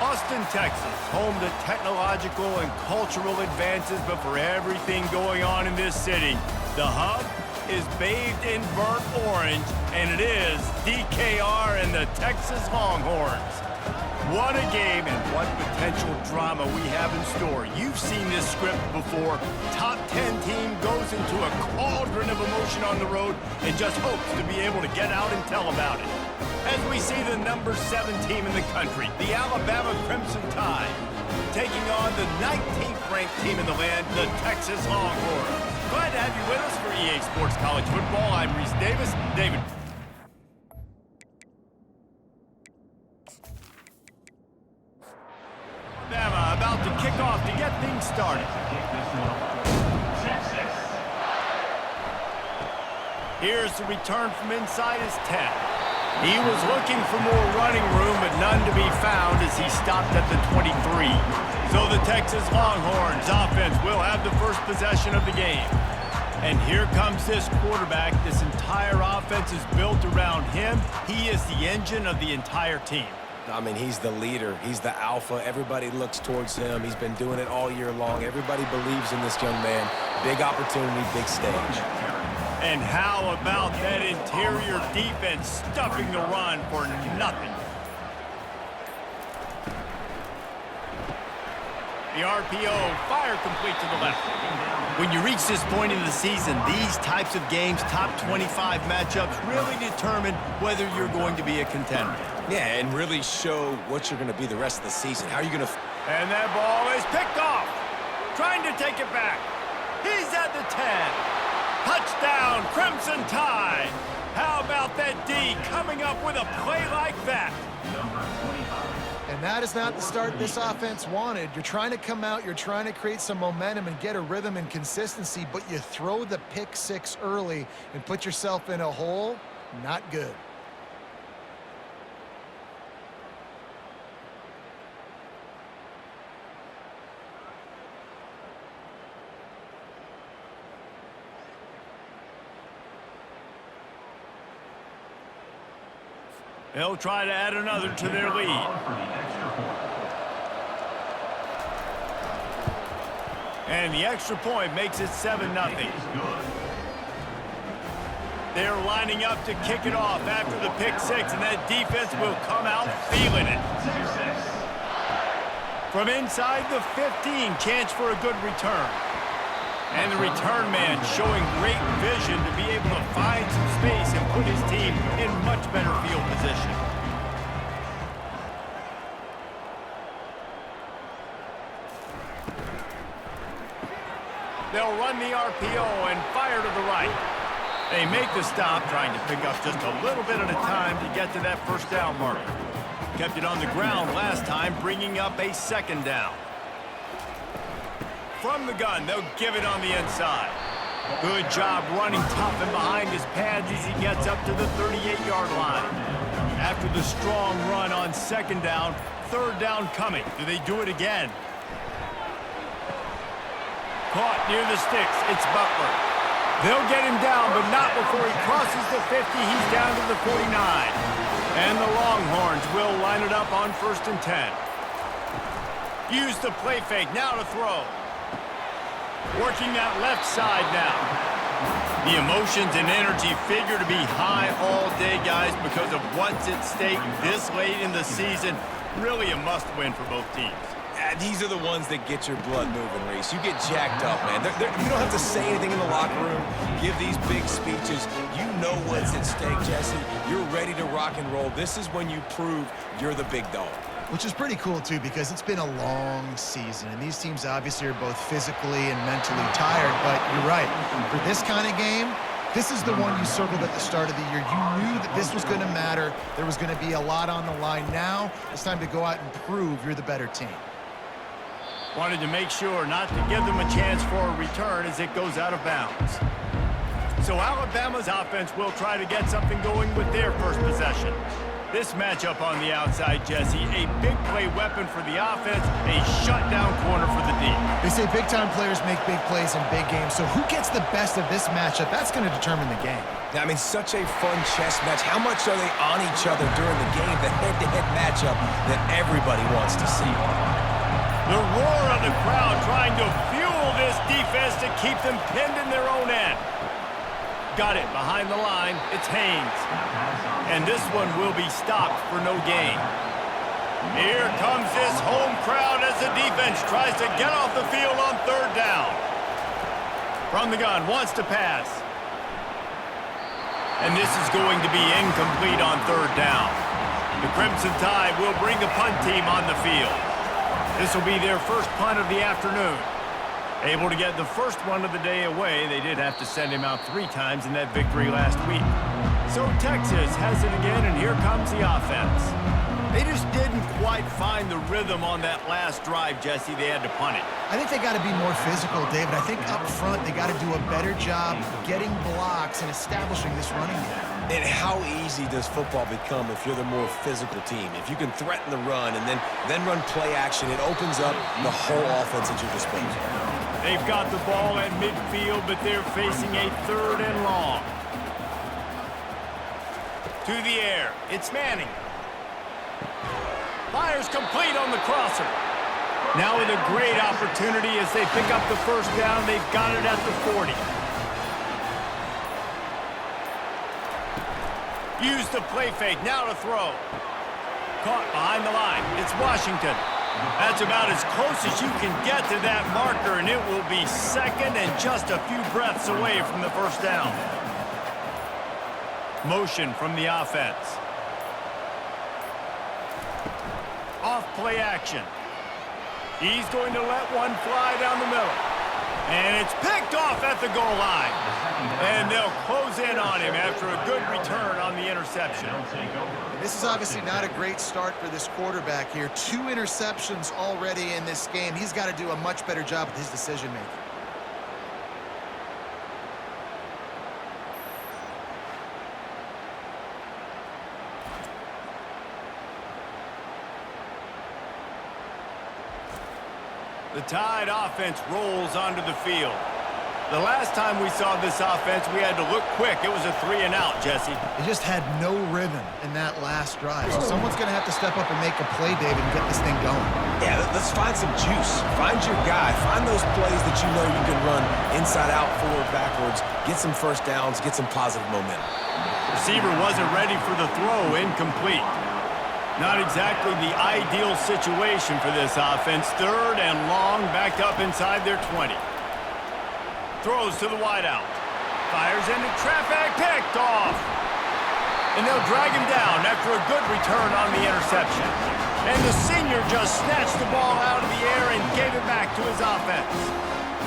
Austin, Texas, home to technological and cultural advances, but for everything going on in this city, the hub is bathed in burnt orange, and it is DKR and the Texas Longhorns. What a game and what potential drama we have in store. You've seen this script before. Top 10 team goes into a cauldron of emotion on the road and just hopes to be able to get out and tell about it. As we see the number 7 team in the country, the Alabama Crimson Tide, taking on the 19th ranked team in the land, the Texas Longhorns. Glad to have you with us for EA Sports College Football. I'm Reese Davis. David. Alabama about to kick off to get things started. Here's the return from inside his 10. He was looking for more running room, but none to be found as he stopped at the 23. So the Texas Longhorns offense will have the first possession of the game. And here comes this quarterback. This entire offense is built around him. He is the engine of the entire team. I mean, he's the leader. He's the alpha. Everybody looks towards him. He's been doing it all year long. Everybody believes in this young man. Big opportunity, big stage. And how about that interior defense stuffing the run for nothing? The RPO, fire complete to the left. When you reach this point in the season, these types of games, top 25 matchups, really determine whether you're going to be a contender. Yeah, and really show what you're going to be the rest of the season. How are you going to... And that ball is picked off. Trying to take it back. He's at the 10. Touchdown, Crimson Tide. How about that D coming up with a play like that? And that is not the start this offense wanted. You're trying to come out, you're trying to create some momentum and get a rhythm and consistency, but you throw the pick 6 early and put yourself in a hole. Not good. They'll try to add another to their lead. And the extra point makes it 7-0. They're lining up to kick it off after the pick 6, and that defense will come out feeling it. From inside the 15, chance for a good return. And the return man showing great vision to be able to find some space and put his team in much better field position. They'll run the RPO and fire to the right. They make the stop, trying to pick up just a little bit at a time to get to that first down marker. Kept it on the ground last time, bringing up a 2nd down. From the gun, they'll give it on the inside. Good job running tough and behind his pads as he gets up to the 38-yard line. After the strong run on 2nd down, 3rd down coming. Do they do it again? Caught near the sticks. It's Butler. They'll get him down, but not before he crosses the 50. He's down to the 49. And the Longhorns will line it up on 1st and 10. Use the play fake. Now to throw. Working that left side now. The emotions and energy figure to be high all day, guys, because of what's at stake this late in the season. Really a must-win for both teams. These are the ones that get your blood moving, Reese. You get jacked up, man. You don't have to say anything in the locker room, give these big speeches. You know what's at stake, Jesse. You're ready to rock and roll. This is when you prove you're the big dog. Which is pretty cool, too, because it's been a long season, and these teams obviously are both physically and mentally tired, but you're right. For this kind of game, this is the one you circled at the start of the year. You knew that this was going to matter. There was going to be a lot on the line. Now it's time to go out and prove you're the better team. Wanted to make sure not to give them a chance for a return as it goes out of bounds. So Alabama's offense will try to get something going with their first possession. This matchup on the outside, Jesse, a big play weapon for the offense, a shutdown corner for the D. They say big-time players make big plays in big games, so who gets the best of this matchup? That's going to determine the game. I mean, such a fun chess match. How much are they on each other during the game? The head-to-head matchup that everybody wants to see. The roar of the crowd trying to fuel this defense to keep them pinned in their own end. Got it behind the line. It's Haynes. And this one will be stopped for no gain. Here comes this home crowd as the defense tries to get off the field on third down. From the gun, wants to pass. And this is going to be incomplete on third down. The Crimson Tide will bring the punt team on the field. This will be their first punt of the afternoon. Able to get the first one of the day away, they did have to send him out 3 times in that victory last week. So Texas has it again, and here comes the offense. They just didn't quite find the rhythm on that last drive, Jesse. They had to punt it. I think they got to be more physical, David. I think up front they got to do a better job getting blocks and establishing this running game. And how easy does football become if you're the more physical team? If you can threaten the run and then run play action, it opens up the whole offense at your disposal. They've got the ball at midfield, but they're facing a 3rd and long. To the air, it's Manning. Fires complete on the crosser. Now with a great opportunity as they pick up the first down. They've got it at the 40. Use the play fake, now to throw. Caught behind the line, it's Washington. That's about as close as you can get to that marker, and it will be second and just a few breaths away from the first down. Motion from the offense. Off play action. He's going to let one fly down the middle. And it's picked off at the goal line. And they'll close in on him after a good return on the interception. This is obviously not a great start for this quarterback here. 2 interceptions already in this game. He's got to do a much better job with his decision-making. The Tide offense rolls onto the field. The last time we saw this offense, we had to look quick. It was a 3-and-out, Jesse. They just had no rhythm in that last drive. So someone's going to have to step up and make a play, David, and get this thing going. Yeah, let's find some juice. Find your guy. Find those plays that you know you can run inside out, forward, backwards. Get some first downs. Get some positive momentum. Receiver wasn't ready for the throw. Incomplete. Not exactly the ideal situation for this offense. 3rd and long, backed up inside their 20. Throws to the wideout. Fires into traffic, picked off. And they'll drag him down after a good return on the interception. And the senior just snatched the ball out of the air and gave it back to his offense.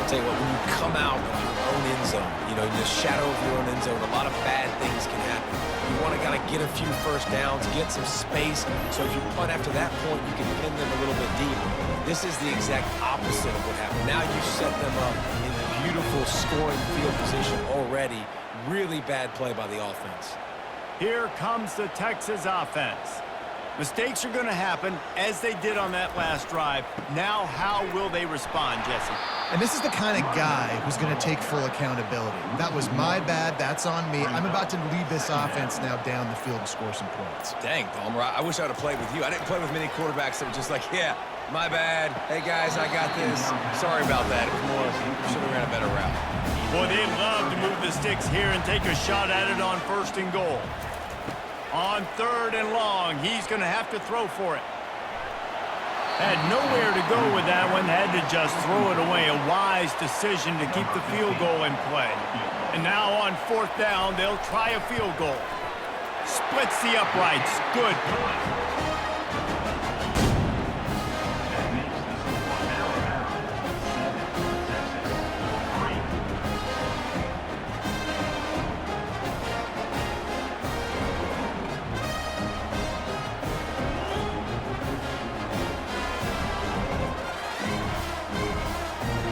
I'll tell you what, when you come out of your own end zone, you know, in the shadow of your own end zone, a lot of bad things can happen. You want to kind of get a few first downs, get some space, so if you punt after that point, you can pin them a little bit deeper. This is the exact opposite of what happened. Now you set them up in beautiful scoring field position already. Really bad play by the offense. Here comes the Texas offense. Mistakes are going to happen, as they did on that last drive. Now, how will they respond, Jesse? And this is the kind of guy who's going to take full accountability. That was my bad. That's on me. I'm about to lead this offense now down the field and score some points. Dang, Palmer, I wish I would have played with you. I didn't play with many quarterbacks that were just like, yeah, my bad. Hey, guys, I got this. Sorry about that. It was more, should have ran a better route. Boy, they'd love to move the sticks here and take a shot at it on 1st and goal. On 3rd and long, he's going to have to throw for it. Had nowhere to go with that one, had to just throw it away. A wise decision to keep the field goal in play. And now on 4th down, they'll try a field goal. Splits the uprights. Good.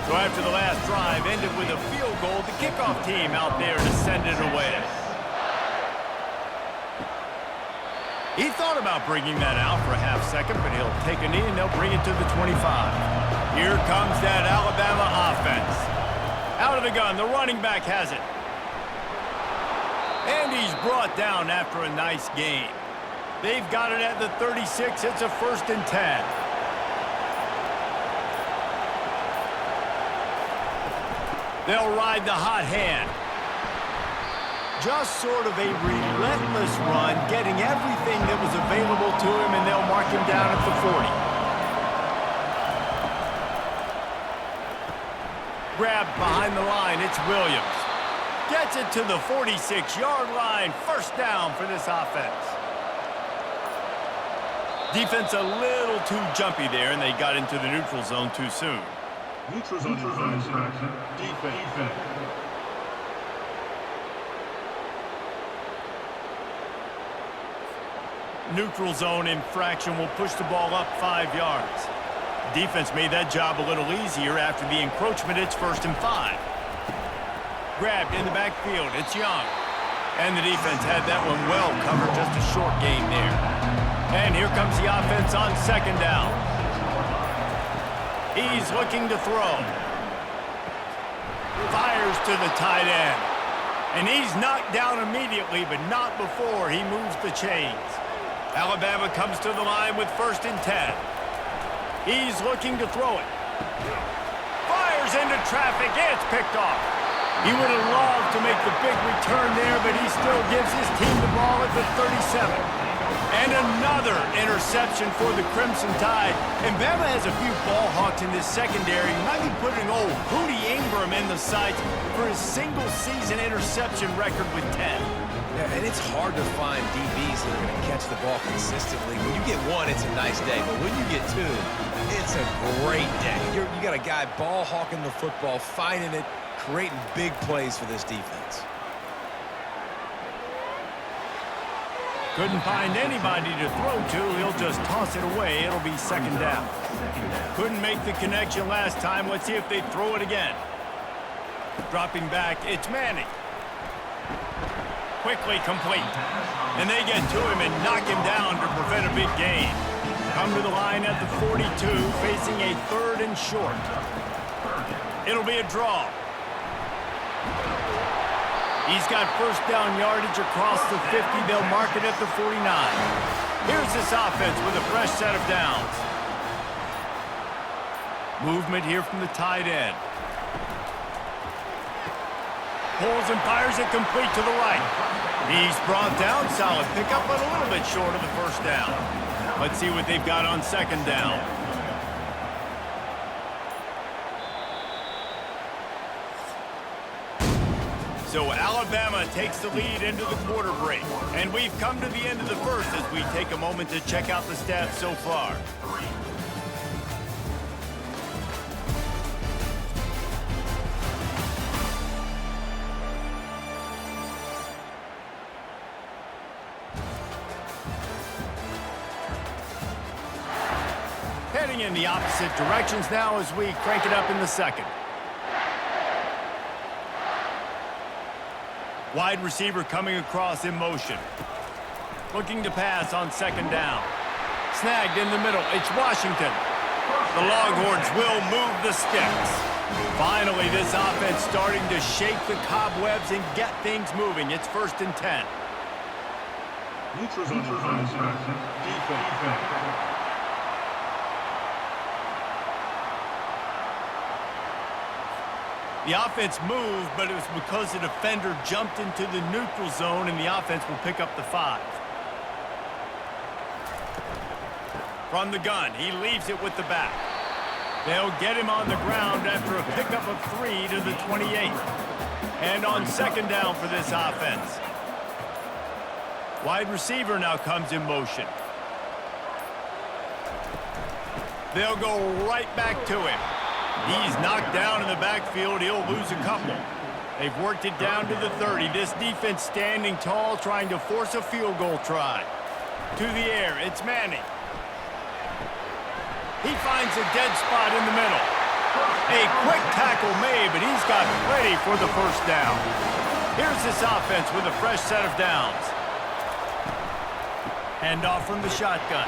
So after the last drive ended with a field goal, the kickoff team out there to send it away. He thought about bringing that out for a half second, but he'll take a knee and they'll bring it to the 25. Here comes that Alabama offense. Out of the gun, the running back has it. And he's brought down after a nice gain. They've got it at the 36. It's a 1st and 10. They'll ride the hot hand. Just sort of a relentless run, getting everything that was available to him, and they'll mark him down at the 40. Grabbed behind the line, it's Williams. Gets it to the 46-yard line. 1st down for this offense. Defense a little too jumpy there, and they got into the neutral zone too soon. Neutral zone infraction. Defense. Neutral zone infraction will push the ball up 5 yards. Defense made that job a little easier after the encroachment. It's 1st and 5. Grabbed in the backfield. It's Young. And the defense had that one well covered. Just a short gain there. And here comes the offense on 2nd down. He's looking to throw. Fires to the tight end. And he's knocked down immediately, but not before he moves the chains. Alabama comes to the line with 1st and 10. He's looking to throw it. Fires into traffic. It's picked off. He would have loved to make the big return there, but he still gives his team the ball at the 37. And another interception for the Crimson Tide. And Bama has a few ball hawks in this secondary. He might be putting old Hootie Ingram in the sights for his single-season interception record with 10. Yeah, and it's hard to find DBs that are going to catch the ball consistently. When you get one, it's a nice day. But when you get two, it's a great day. You got a guy ball hawking the football, finding it, creating big plays for this defense. Couldn't find anybody to throw to. He'll just toss it away. It'll be 2nd down. Couldn't make the connection last time. Let's see if they throw it again. Dropping back, it's Manning. Quickly complete. And they get to him and knock him down to prevent a big gain. Come to the line at the 42, facing a 3rd and short. It'll be a draw. He's got 1st down yardage across the 50. They'll mark it at the 49. Here's this offense with a fresh set of downs. Movement here from the tight end. Pulls and fires it complete to the right. He's brought down. Solid pickup, but a little bit short of the 1st down. Let's see what they've got on 2nd down. So Alabama takes the lead into the quarter break. And we've come to the end of the 1st as we take a moment to check out the stats so far. Heading in the opposite directions now as we crank it up in the 2nd. Wide receiver coming across in motion. Looking to pass on 2nd down. Snagged in the middle. It's Washington. The Longhorns will move the sticks. Finally, this offense starting to shake the cobwebs and get things moving. It's 1st and 10. Neutral zone defense. The offense moved, but it was because the defender jumped into the neutral zone, and the offense will pick up the 5. From the gun, he leaves it with the back. They'll get him on the ground after a pickup of 3 to the 28. And on 2nd down for this offense. Wide receiver now comes in motion. They'll go right back to him. He's knocked down in the backfield. He'll lose a couple. They've worked it down to the 30. This defense standing tall, trying to force a field goal try. To the air, it's Manning. He finds a dead spot in the middle. A quick tackle made, but he's got ready for the 1st down. Here's this offense with a fresh set of downs. Hand off from the shotgun.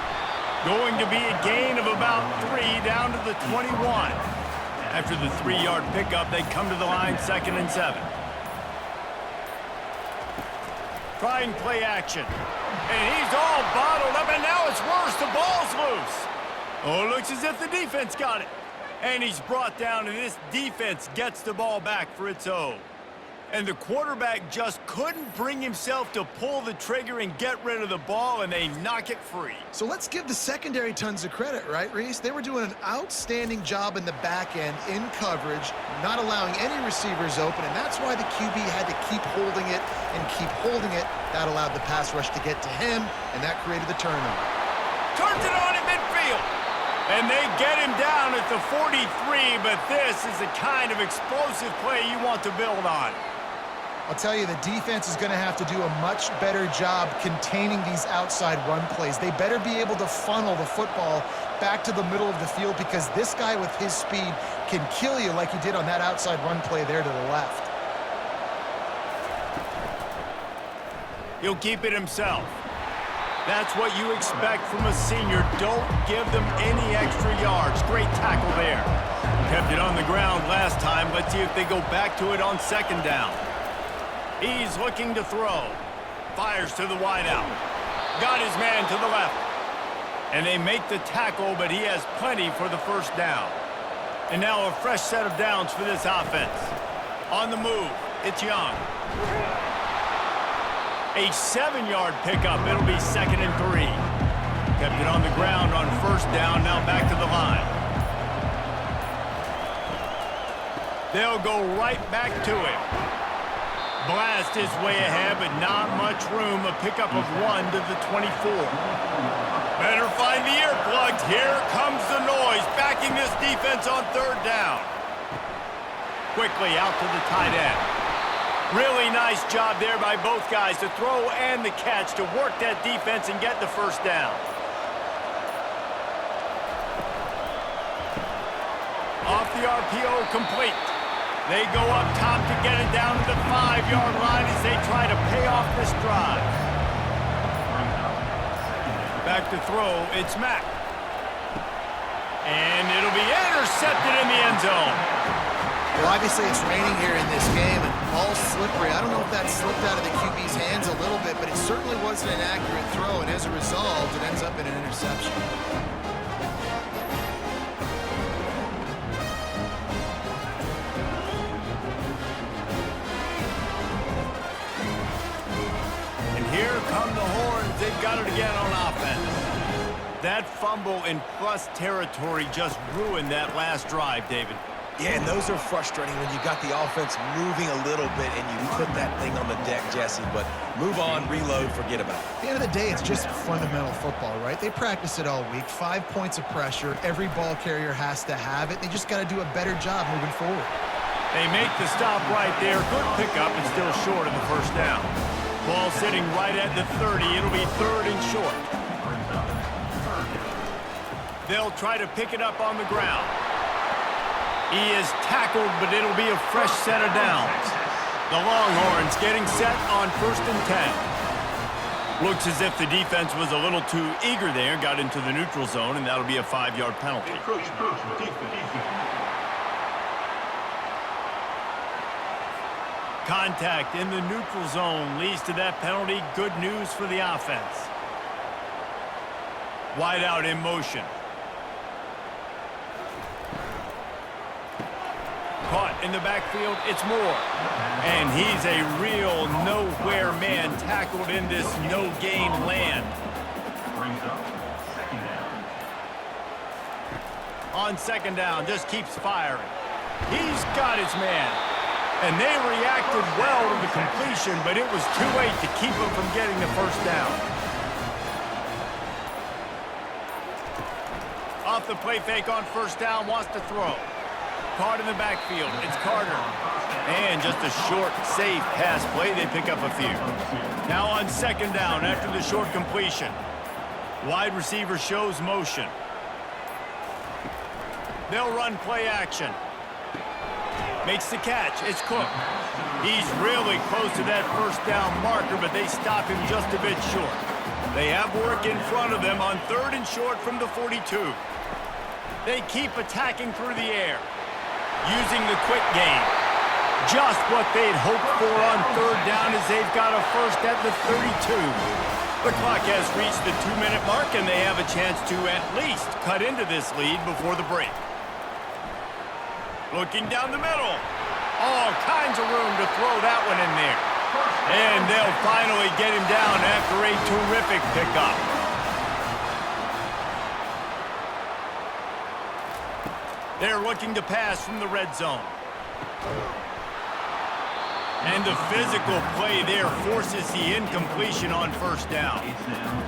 Going to be a gain of about 3 down to the 21. After the 3-yard pickup, they come to the line 2nd and 7. Trying play action. And he's all bottled up, and now it's worse. The ball's loose. Oh, it looks as if the defense got it. And he's brought down, and this defense gets the ball back for its own. And the quarterback just couldn't bring himself to pull the trigger and get rid of the ball, and they knock it free. So let's give the secondary tons of credit, right, Reese? They were doing an outstanding job in the back end, in coverage, not allowing any receivers open, and that's why the QB had to keep holding it and keep holding it. That allowed the pass rush to get to him, and that created the turnover. Turns it on in midfield. And they get him down at the 43, but this is the kind of explosive play you want to build on. I'll tell you, the defense is going to have to do a much better job containing these outside run plays. They better be able to funnel the football back to the middle of the field, because this guy with his speed can kill you like he did on that outside run play there to the left. He'll keep it himself. That's what you expect from a senior. Don't give them any extra yards. Great tackle there. Kept it on the ground last time. Let's see if they go back to it on 2nd down. He's looking to throw. Fires to the wideout. Got his man to the left. And they make the tackle, but he has plenty for the 1st down. And now a fresh set of downs for this offense. On the move, it's Young. A 7-yard pickup. It'll be 2nd and 3. Kept it on the ground on 1st down. Now back to the line. They'll go right back to him. Blast his way ahead, but not much room. A pickup of 1 to the 24. Better find the earplugs. Here comes the noise, backing this defense on 3rd down. Quickly out to the tight end. Really nice job there by both guys to throw and the catch to work that defense and get the 1st down. Off the RPO, complete. They go up top to get it down to the 5-yard line as they try to pay off this drive. Back to throw, it's Mack. And it'll be intercepted in the end zone. Well, obviously it's raining here in this game, and all slippery. I don't know if that slipped out of the QB's hands a little bit, but it certainly wasn't an accurate throw, and as a result, it ends up in an interception. Here come the Horns. They've got it again on offense. That fumble in plus territory just ruined that last drive, David. Yeah, and those are frustrating when you got the offense moving a little bit and you put that thing on the deck, Jesse. But move on, reload, forget about it. At the end of the day, it's just fundamental football, right? They practice it all week. 5 points of pressure. Every ball carrier has to have it. They just got to do a better job moving forward. They make the stop right there. Good pickup and still short of the 1st down. Ball sitting right at the 30. It'll be 3rd and short. They'll try to pick it up on the ground. He is tackled, but it'll be a fresh set of downs. The Longhorns getting set on 1st and 10. Looks as if the defense was a little too eager there, got into the neutral zone, and that'll be a 5-yard penalty. Contact in the neutral zone leads to that penalty. Good news for the offense. Wide out in motion. Caught in the backfield, it's Moore. And he's a real nowhere man, tackled in this no-gain land. On 2nd down, just keeps firing. He's got his man. And they reacted well to the completion, but it was too late to keep him from getting the 1st down. Off the play fake on 1st down, wants to throw. Caught in the backfield, it's Carter. And just a short, safe pass play, they pick up a few. Now on 2nd down after the short completion. Wide receiver shows motion. They'll run play action. Makes the catch. It's Cook. He's really close to that 1st down marker, but they stop him just a bit short. They have work in front of them on 3rd and short from the 42. They keep attacking through the air, using the quick game. Just what they'd hoped for on 3rd down as they've got a first at the 32. The clock has reached the 2-minute mark, and they have a chance to at least cut into this lead before the break. Looking down the middle. All kinds of room to throw that one in there. And they'll finally get him down after a terrific pickup. They're looking to pass from the red zone. And the physical play there forces the incompletion on 1st down.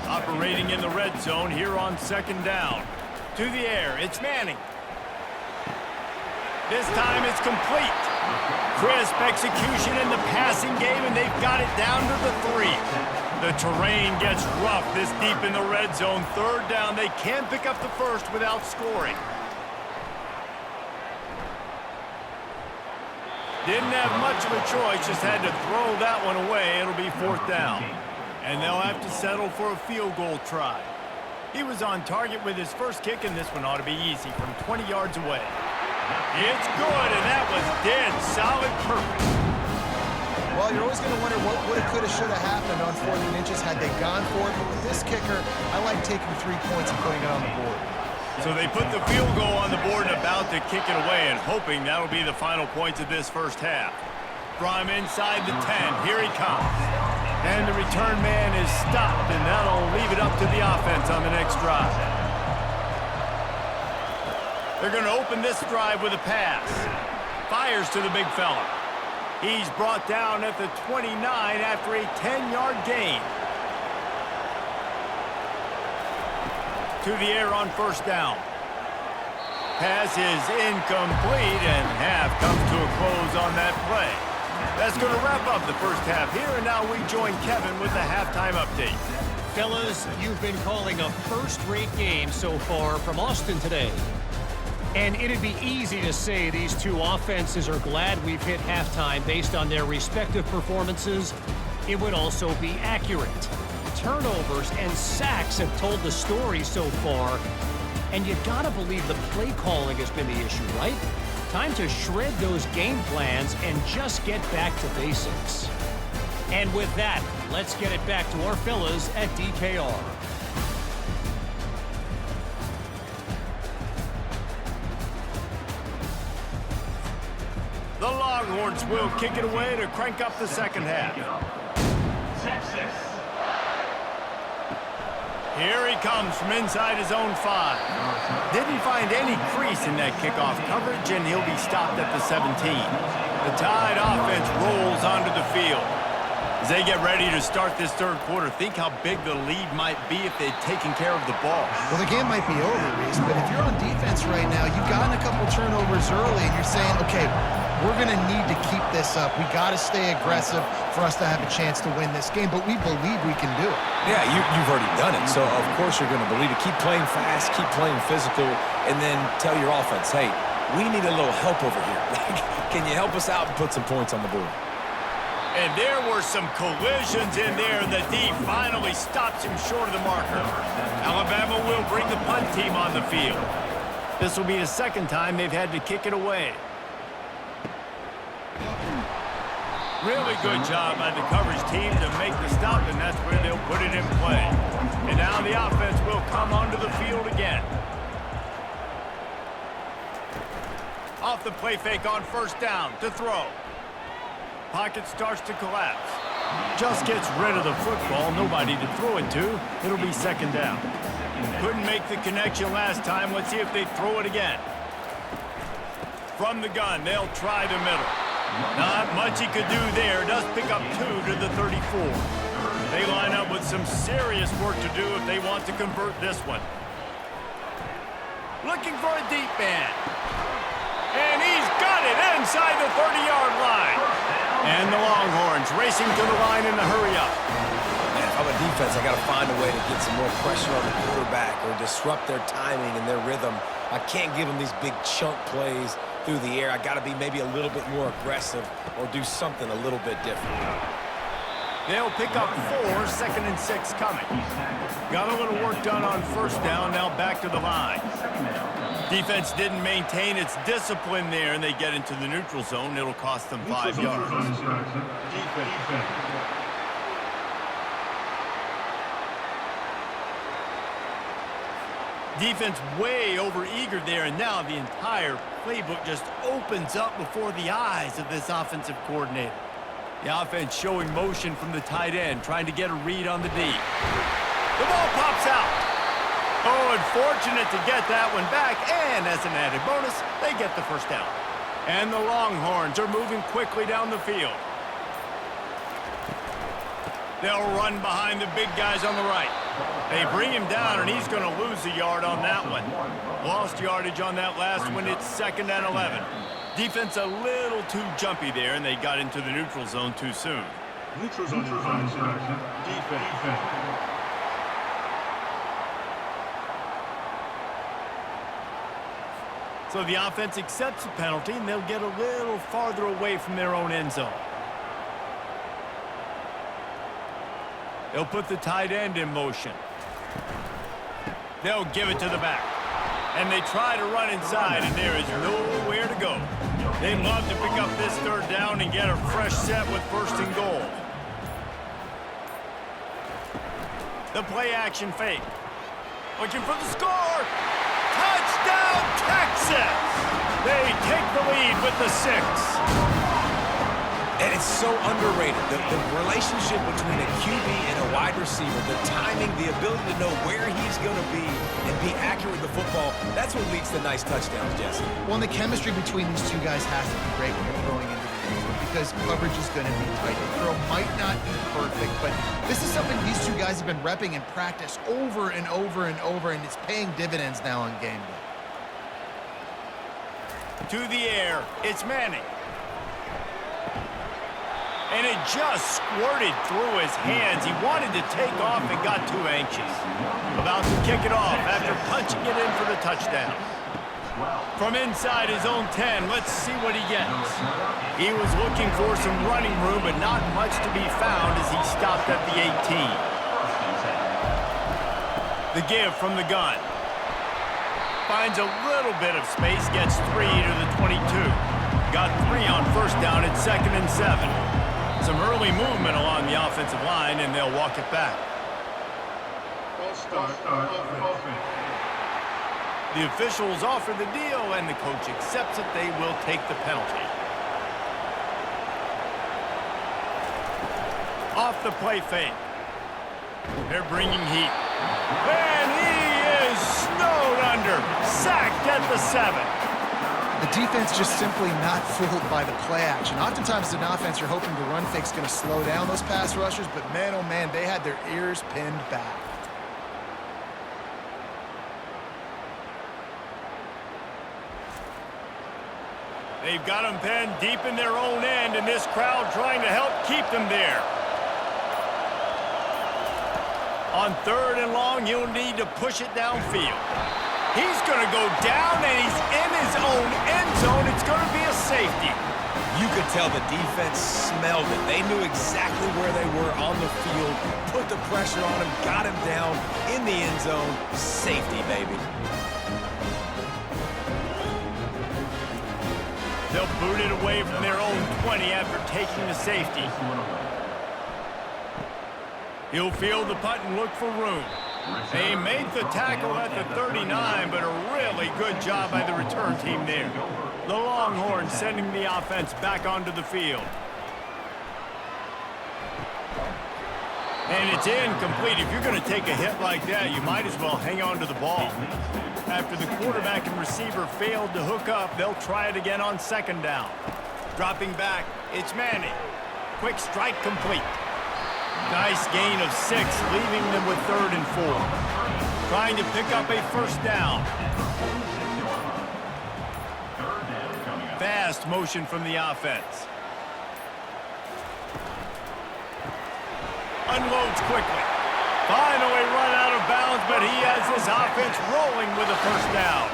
Operating in the red zone here on 2nd down. To the air, it's Manning. This time it's complete. Crisp execution in the passing game, and they've got it down to the 3. The terrain gets rough this deep in the red zone. 3rd down, they can't pick up the first without scoring. Didn't have much of a choice, just had to throw that one away. It'll be 4th down. And they'll have to settle for a field goal try. He was on target with his first kick, and this one ought to be easy from 20 yards away. It's good, and that was dead solid purpose. Well, you're always going to wonder what woulda, coulda, shoulda happened on 4th and inches had they gone for it. But with this kicker, I like taking 3 points and putting it on the board. So they put the field goal on the board and about to kick it away, and hoping that'll be the final points of this first half. From inside the 10, here he comes. And the return man is stopped, and that'll leave it up to the offense on the next drive. They're going to open this drive with a pass. Fires to the big fella. He's brought down at the 29 after a 10-yard gain. To the air on 1st down. Pass is incomplete, and half comes to a close on that play. That's going to wrap up the first half here, and now we join Kevin with the halftime update. Fellas, you've been calling a first-rate game so far from Austin today. And it'd be easy to say these two offenses are glad we've hit halftime based on their respective performances. It would also be accurate. Turnovers and sacks have told the story so far. And you gotta believe the play calling has been the issue, right? Time to shred those game plans and just get back to basics. And with that, let's get it back to our fellas at DKR. The Longhorns will kick it away to crank up the second half. Here he comes from inside his own 5. Didn't find any crease in that kickoff coverage, and he'll be stopped at the 17. The Tide offense rolls onto the field. As they get ready to start this 3rd quarter, think how big the lead might be if they'd taken care of the ball. Well, the game might be over, Reese, but if you're on defense right now, you've gotten a couple turnovers early, and you're saying, okay, we're going to need to keep this up. We got to stay aggressive for us to have a chance to win this game, but we believe we can do it. Yeah, you've already done it, so of course you're going to believe it. Keep playing fast, keep playing physical, and then tell your offense, hey, we need a little help over here. Can you help us out and put some points on the board? And there were some collisions in there, and the D finally stops him short of the marker. Alabama will bring the punt team on the field. This will be the 2nd time they've had to kick it away. Really good job by the coverage team to make the stop, and that's where they'll put it in play. And now the offense will come onto the field again. Off the play fake on 1st down to throw. Pocket starts to collapse. Just gets rid of the football. Nobody to throw it to. It'll be 2nd down. Couldn't make the connection last time. Let's see if they throw it again. From the gun, they'll try the middle. Not much he could do there. Does pick up 2 to the 34. They line up with some serious work to do if they want to convert this one. Looking for a deep man. And he's got it inside the 30-yard line. And the Longhorns racing to the line in the hurry-up. Man, if I'm a defense, I got to find a way to get some more pressure on the quarterback or disrupt their timing and their rhythm. I can't give them these big chunk plays through the air. I got to be maybe a little bit more aggressive or do something a little bit different. They'll pick up 4, 2nd and 6 coming. Got a little work done on first down, now back to the line. Defense didn't maintain its discipline there, and they get into the neutral zone. It'll cost them 5 yards. Defense way over-eager there, and now the entire playbook just opens up before the eyes of this offensive coordinator. The offense showing motion from the tight end, trying to get a read on the D. The ball pops out. Oh, unfortunate to get that one back, and as an added bonus, they get the first down. And the Longhorns are moving quickly down the field. They'll run behind the big guys on the right. They bring him down, and he's going to lose a yard on that one. Lost yardage on that last one. It's 2nd and 11. Defense a little too jumpy there, and they got into the neutral zone too soon. Neutral zone defense. So the offense accepts the penalty, and they'll get a little farther away from their own end zone. They'll put the tight end in motion. They'll give it to the back. And they try to run inside, and there is nowhere to go. They love to pick up this 3rd down and get a fresh set with 1st and goal. The play-action fake. Looking for the score. Touchdown, Texas! They take the lead with the 6. And it's so underrated. The relationship between a QB and a wide receiver, the timing, the ability to know where he's going to be and be accurate with the football, that's what leads to nice touchdowns, Jesse. Well, and the chemistry between these two guys has to be great when you're throwing into the end zone because coverage is going to be tight. The throw might not be perfect, but this is something these two guys have been repping in practice over and over and over, and it's paying dividends now on game day. To the air, it's Manning. And it just squirted through his hands. He wanted to take off and got too anxious. About to kick it off after punching it in for the touchdown. From inside his own 10, let's see what he gets. He was looking for some running room, but not much to be found as he stopped at the 18. The give from the gun. Finds a little bit of space, gets 3 to the 22. Got 3 on first down at 2nd and 7. Some early movement along the offensive line, and they'll walk it back. The officials offer the deal, and the coach accepts it. They will take the penalty. Off the play fake. They're bringing heat. And he is snowed under. Sacked at the 7. The defense just simply not fooled by the play action. Oftentimes, as an offense, you're hoping the run fake's going to slow down those pass rushers, but man, oh man, they had their ears pinned back. They've got them pinned deep in their own end, and this crowd trying to help keep them there. On 3rd and long, you'll need to push it downfield. He's going to go down, and he's in his own end zone. It's going to be a safety. You could tell the defense smelled it. They knew exactly where they were on the field, put the pressure on him, got him down in the end zone. Safety, baby. They'll boot it away from their own 20 after taking the safety. He'll field the punt and look for room. They made the tackle at the 39, but a really good job by the return team there. The Longhorns sending the offense back onto the field. And it's incomplete. If you're going to take a hit like that, you might as well hang on to the ball. After the quarterback and receiver failed to hook up, they'll try it again on 2nd down. Dropping back, it's Manning. Quick strike complete. Nice gain of 6, leaving them with 3rd and 4. Trying to pick up a first down. Fast motion from the offense. Unloads quickly. Finally run out of bounds, but he has his offense rolling with a first down.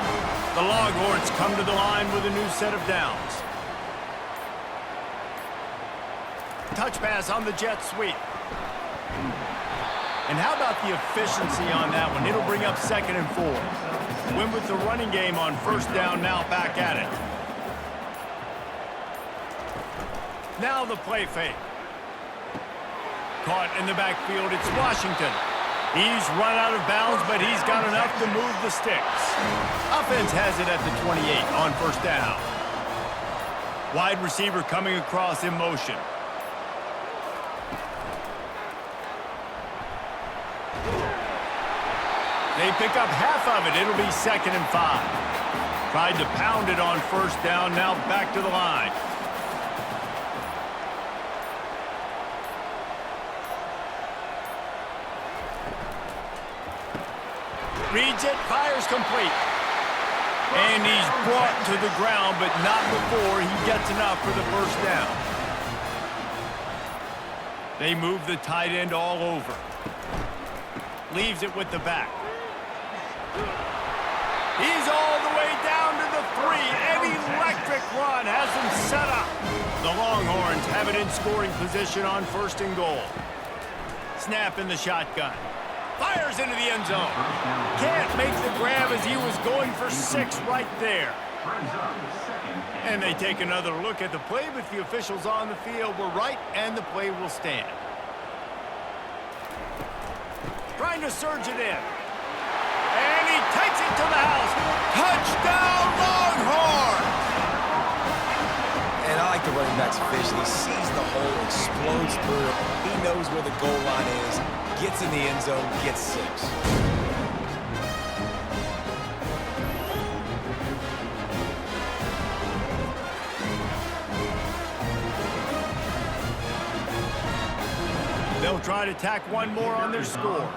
The Longhorns come to the line with a new set of downs. Touch pass on the jet sweep. And how about the efficiency on that one? It'll bring up 2nd and 4. Win with the running game on 1st down, now back at it. Now the play fake. Caught in the backfield, it's Washington. He's run out of bounds, but he's got enough to move the sticks. Offense has it at the 28 on 1st down. Wide receiver coming across in motion. They pick up half of it. It'll be 2nd and 5. Tried to pound it on 1st down, now back to the line. Reads it, fires complete. And he's brought to the ground, but not before he gets enough for the 1st down. They move the tight end all over. Leaves it with the back. He's all the way down to the 3. An electric run has him set up. The Longhorns have it in scoring position on 1st and goal. Snap in the shotgun. Fires into the end zone. Can't make the grab as he was going for 6 right there. And they take another look at the play, but the officials on the field were right, and the play will stand. Trying to surge it in. And he takes it to the house. Touchdown, Longhorns! And I like the running back's vision. He sees the hole, explodes through it. He knows where the goal line is, gets in the end zone, gets 6. They'll try to tack one more on their score.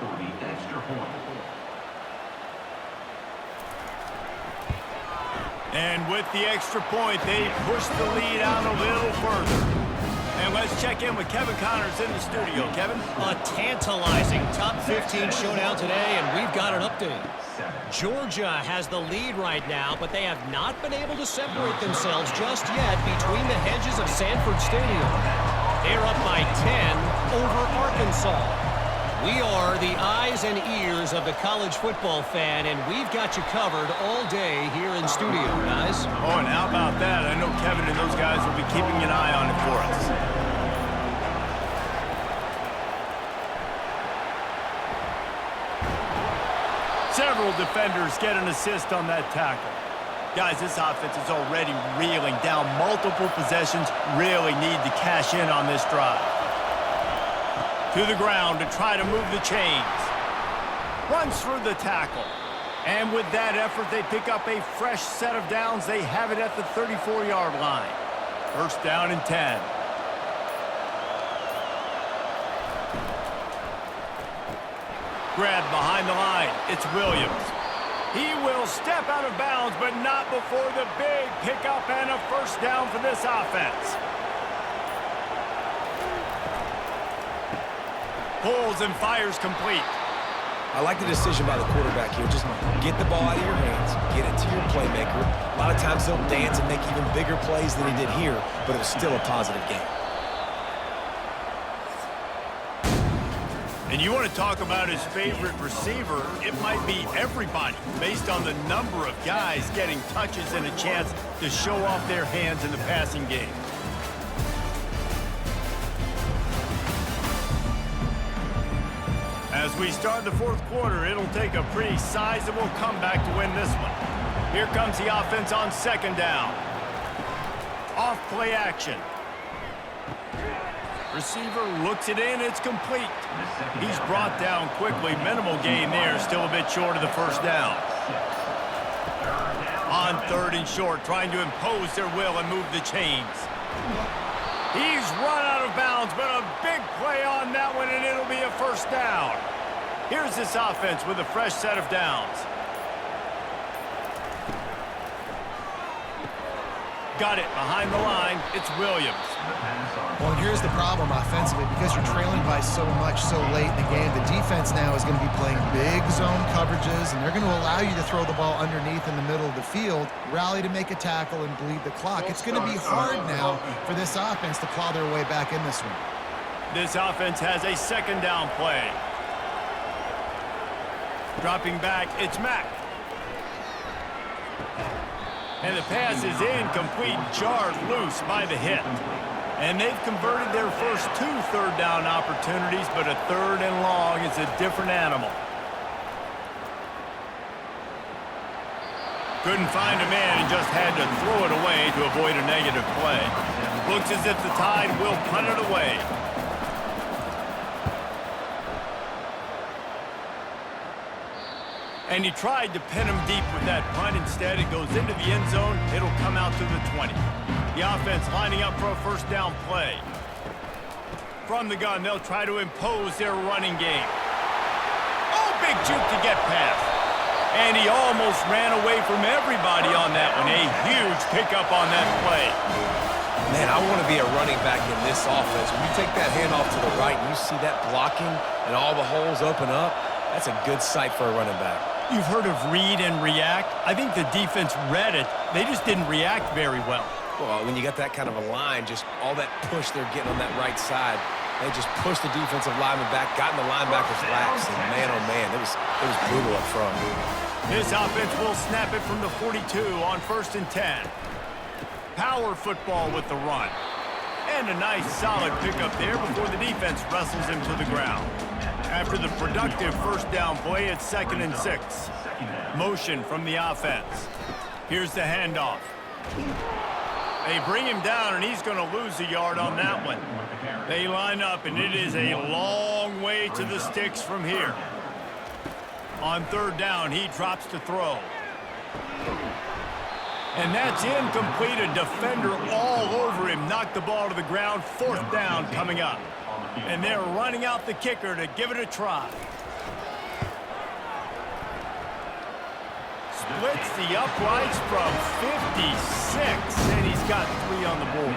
And with the extra point, they push the lead out a little further. And let's check in with Kevin Connors in the studio. Kevin? A tantalizing top 15 showdown today, and we've got an update. Georgia has the lead right now, but they have not been able to separate themselves just yet between the hedges of Sanford Stadium. They're up by 10 over Arkansas. We are the eyes and ears of the college football fan, and we've got you covered all day here in studio, guys. Oh, and how about that? I know Kevin and those guys will be keeping an eye on it for us. Several defenders get an assist on that tackle. Guys, this offense is already reeling down multiple possessions. Really need to cash in on this drive. To the ground to try to move the chains. Runs through the tackle. And with that effort, they pick up a fresh set of downs. They have it at the 34-yard line. 1st down and 10. Grab behind the line. It's Williams. He will step out of bounds, but not before the big pickup and a 1st down for this offense. Pulls and fires complete. I like the decision by the quarterback here. Just get the ball out of your hands. Get it to your playmaker. A lot of times he'll dance and make even bigger plays than he did here, but it was still a positive game. And you want to talk about his favorite receiver, it might be everybody, based on the number of guys getting touches and a chance to show off their hands in the passing game. As we start the 4th quarter, it'll take a pretty sizable comeback to win this one. Here comes the offense on 2nd down. Off play action. Receiver looks it in, it's complete. He's brought down quickly. Minimal gain there, still a bit short of the 1st down. On 3rd and short, trying to impose their will and move the chains. He's run out of bounds, but a big play on that one, and it'll be a 1st down. Here's this offense with a fresh set of downs. got it behind the line. It's Williams. Well, and here's the problem offensively. Because you're trailing by so much so late in the game, the defense now is going to be playing big zone coverages, and they're going to allow you to throw the ball underneath in the middle of the field, rally to make a tackle, and bleed the clock. It's going to be hard now for this offense to claw their way back in this one. This offense has a second down play. Dropping back, it's Mack. And the pass is incomplete, jarred loose by the hit. And they've converted their first 2 third-down opportunities, but a 3rd and long is a different animal. Couldn't find a man and just had to throw it away to avoid a negative play. Looks as if the Tide will punt it away. And he tried to pin him deep with that punt. Instead, it goes into the end zone. It'll come out to the 20. The offense lining up for a first down play. From the gun, they'll try to impose their running game. Oh, big juke to get past. And he almost ran away from everybody on that one. A huge pickup on that play. Man, I want to be a running back in this offense. When you take that handoff to the right and you see that blocking and all the holes open up, that's a good sight for a running back. You've heard of read and react. I think the defense read it. They just didn't react very well. Well, when you got that kind of a line, just all that push they're getting on that right side, they just pushed the defensive lineman back, got in the linebacker's laps, and man, oh man, it was brutal up front. This offense will snap it from the 42 on 1st and 10. Power football with the run. And a nice solid pickup there before the defense wrestles him to the ground. After the productive first down play, it's 2nd and 6. Motion from the offense. Here's the handoff. They bring him down, and he's going to lose a yard on that one. They line up, and it is a long way to the sticks from here. On 3rd down, he drops to throw. And that's incomplete. A defender all over him. Knocked the ball to the ground. 4th down coming up. And they're running out the kicker to give it a try. Splits the uprights from 56, and he's got 3 on the board.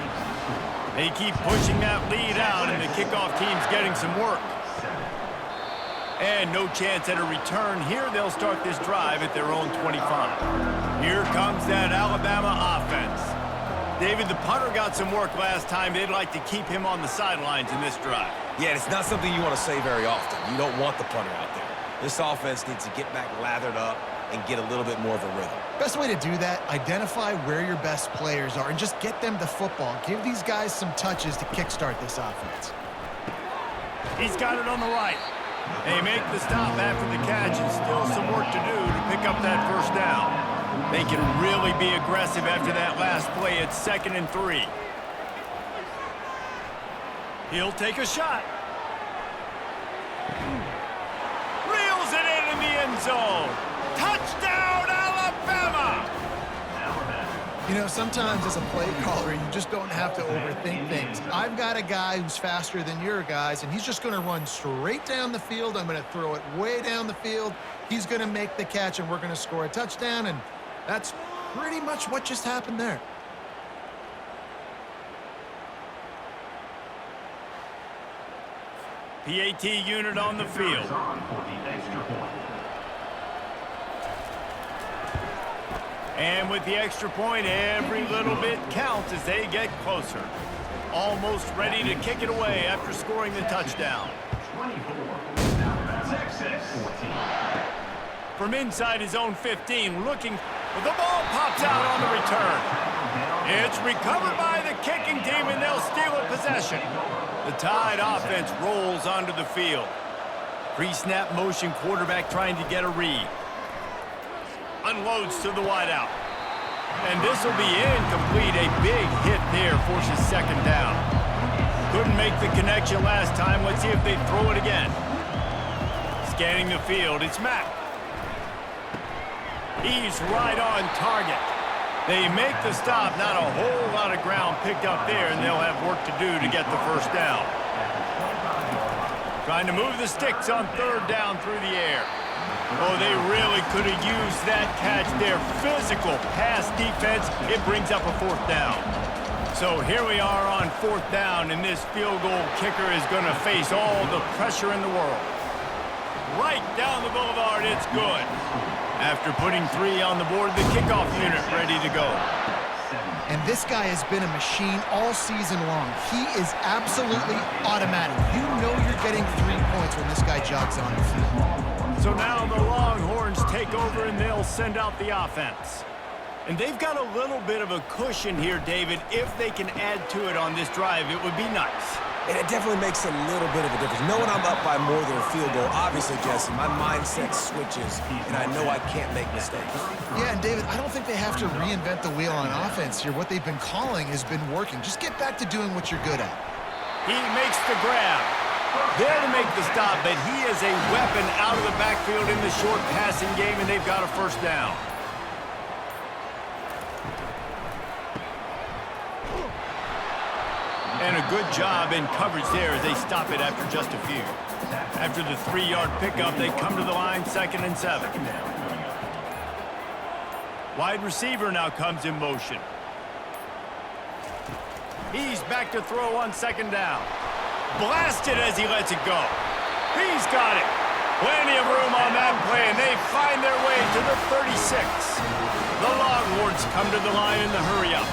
They keep pushing that lead out, and the kickoff team's getting some work. And no chance at a return. Here they'll start this drive at their own 25. Here comes that Alabama offense. David, the punter got some work last time. They'd like to keep him on the sidelines in this drive. Yeah, it's not something you want to say very often. You don't want the punter out there. This offense needs to get back lathered up and get a little bit more of a rhythm. Best way to do that, identify where your best players are and just get them the football. Give these guys some touches to kickstart this offense. He's got it on the right. They make the stop after the catch, and still some work to do to pick up that first down. They can really be aggressive after that last play. It's 2nd and 3. He'll take a shot. Reels it in the end zone. Touchdown, Alabama! You know, sometimes as a play caller, you just don't have to overthink things. I've got a guy who's faster than your guys, and he's just going to run straight down the field. I'm going to throw it way down the field. He's going to make the catch, and we're going to score a touchdown, and that's pretty much what just happened there. PAT unit on the field. And with the extra point, every little bit counts as they get closer. Almost ready to kick it away after scoring the touchdown. From inside his own 15, looking, the ball pops out on the return. It's recovered by the kicking team, and they'll steal it possession. The Tide offense rolls onto the field. Pre-snap motion, quarterback trying to get a read. Unloads to the wideout. And this will be incomplete. A big hit there forces 2nd down. Couldn't make the connection last time. Let's see if they throw it again. Scanning the field, it's Mack. He's right on target. They make the stop. Not a whole lot of ground picked up there, and they'll have work to do to get the first down. Trying to move the sticks on 3rd down through the air. Oh, they really could have used that catch there. Physical pass defense. It brings up a 4th down. So here we are on 4th down, and this field goal kicker is going to face all the pressure in the world. Right down the boulevard, it's good. After putting 3 on the board, the kickoff unit ready to go. And this guy has been a machine all season long. He is absolutely automatic. You know you're getting 3 points when this guy jogs on the field. So now the Longhorns take over, and they'll send out the offense. And they've got a little bit of a cushion here, David. If they can add to it on this drive, it would be nice. And it definitely makes a little bit of a difference. Knowing I'm up by more than a field goal, obviously, Jesse, my mindset switches, and I know I can't make mistakes. Yeah, and David, I don't think they have to reinvent the wheel on offense here. What they've been calling has been working. Just get back to doing what you're good at. He makes the grab. There to make the stop, but he is a weapon out of the backfield in the short passing game, and they've got a 1st down. And a good job in coverage there as they stop it after just a few. After the 3-yard pickup, they come to the line 2nd and 7. Wide receiver now comes in motion. He's back to throw on 2nd down. Blasted as he lets it go. He's got it. Plenty of room on that play, and they find their way to the 36. The Longhorns come to the line in the hurry-up.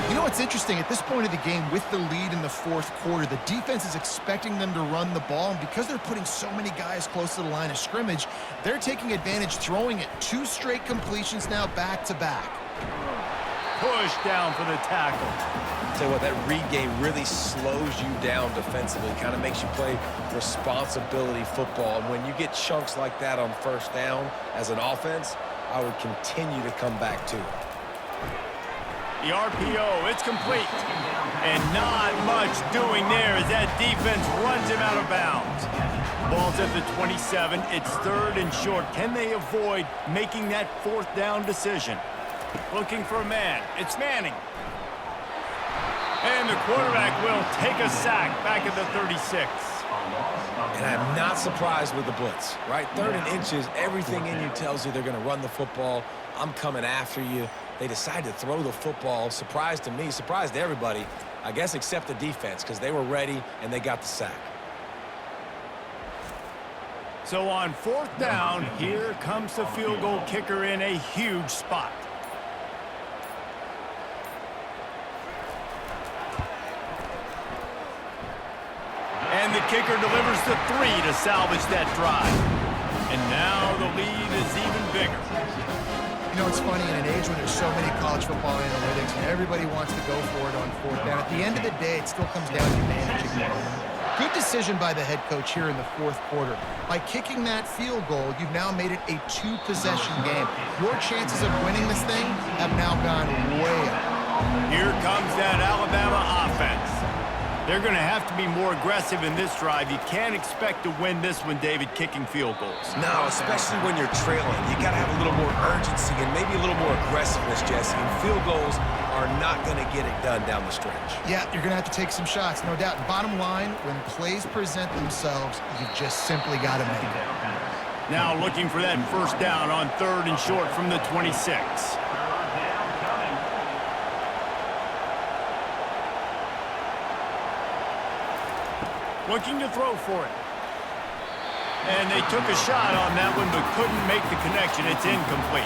You know what's interesting? At this point of the game, with the lead in the 4th quarter, the defense is expecting them to run the ball, and because they're putting so many guys close to the line of scrimmage, they're taking advantage, throwing it 2 straight completions now back-to-back. Push down for the tackle. Tell you what, that read game really slows you down defensively, kind of makes you play responsibility football. And when you get chunks like that on 1st down as an offense, I would continue to come back to it. The RPO, it's complete. And not much doing there as that defense runs him out of bounds. Ball's at the 27. It's 3rd and short. Can they avoid making that 4th down decision? Looking for a man. It's Manning. And the quarterback will take a sack back at the 36. And I'm not surprised with the blitz, right? 3rd and inches, everything in you tells you they're going to run the football. I'm coming after you. They decide to throw the football. Surprise to me, surprise to everybody, I guess except the defense, because they were ready and they got the sack. So on 4th down, here comes the field goal kicker in a huge spot. And the kicker delivers the 3 to salvage that drive. And now the lead is even bigger. You know, it's funny, in an age when there's so many college football analytics and everybody wants to go for it on 4th down, at the end of the day, it still comes down to managing the moment. Good decision by the head coach here in the 4th quarter. By kicking that field goal, you've now made it a 2-possession game. Your chances of winning this thing have now gone way up. Here comes that Alabama offense. They're going to have to be more aggressive in this drive. You can't expect to win this one, David, kicking field goals. No, especially when you're trailing. You got to have a little more urgency and maybe a little more aggressiveness, Jesse. And field goals are not going to get it done down the stretch. Yeah, you're going to have to take some shots, no doubt. Bottom line, when plays present themselves, you just simply got to make it. Now looking for that 1st down on 3rd and short from the 26. Looking to throw for it. And they took a shot on that one, but couldn't make the connection. It's incomplete.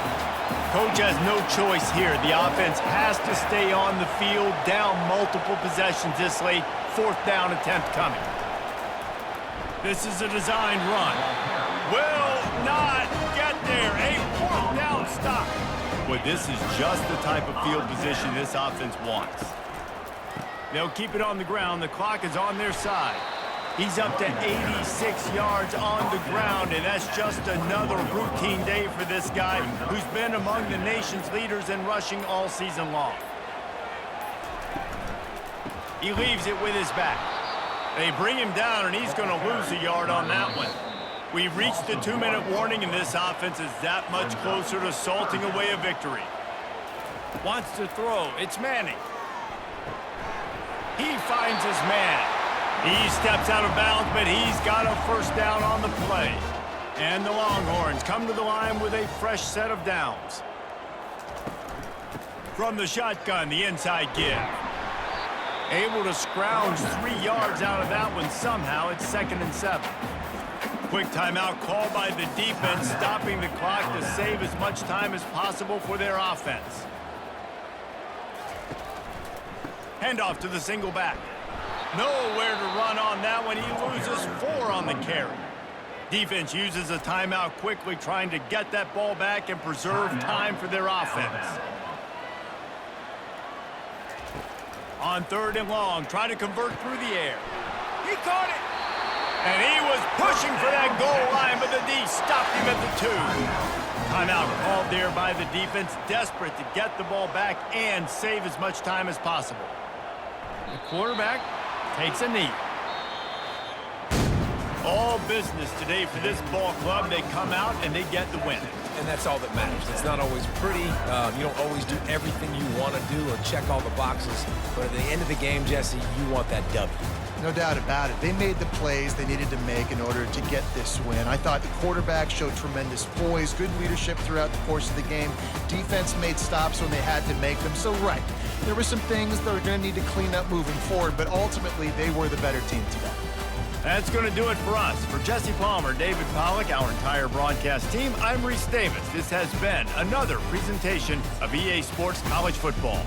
Coach has no choice here. The offense has to stay on the field, down multiple possessions this late. 4th down attempt coming. This is a designed run. Will not get there. A 4th down stop. But this is just the type of field position this offense wants. They'll keep it on the ground. The clock is on their side. He's up to 86 yards on the ground, and that's just another routine day for this guy who's been among the nation's leaders in rushing all season long. He leaves it with his back. They bring him down, and he's going to lose a yard on that one. We've reached the 2-minute warning, and this offense is that much closer to salting away a victory. Wants to throw. It's Manning. He finds his man. He steps out of bounds, but he's got a 1st down on the play. And the Longhorns come to the line with a fresh set of downs. From the shotgun, the inside give. Able to scrounge 3 yards out of that one somehow. It's 2nd and 7. Quick timeout called by the defense, stopping the clock to save as much time as possible for their offense. Handoff to the single back. Nowhere to run on that one. He loses 4 on the carry. Defense uses a timeout quickly, trying to get that ball back and preserve time for their offense. On 3rd and long, trying to convert through the air. He caught it! And he was pushing for that goal line, but the D stopped him at the 2. Timeout called there by the defense, desperate to get the ball back and save as much time as possible. The quarterback takes a knee. All business today for this ball club. They come out and they get the win. And that's all that matters. It's not always pretty. You don't always do everything you want to do or check all the boxes. But at the end of the game, Jesse, you want that W. No doubt about it. They made the plays they needed to make in order to get this win. I thought the quarterback showed tremendous poise, good leadership throughout the course of the game. Defense made stops when they had to make them. So, right, there were some things that are going to need to clean up moving forward, but ultimately they were the better team today. That's going to do it for us. For Jesse Palmer, David Pollack, our entire broadcast team, I'm Reese Davis. This has been another presentation of EA Sports College Football.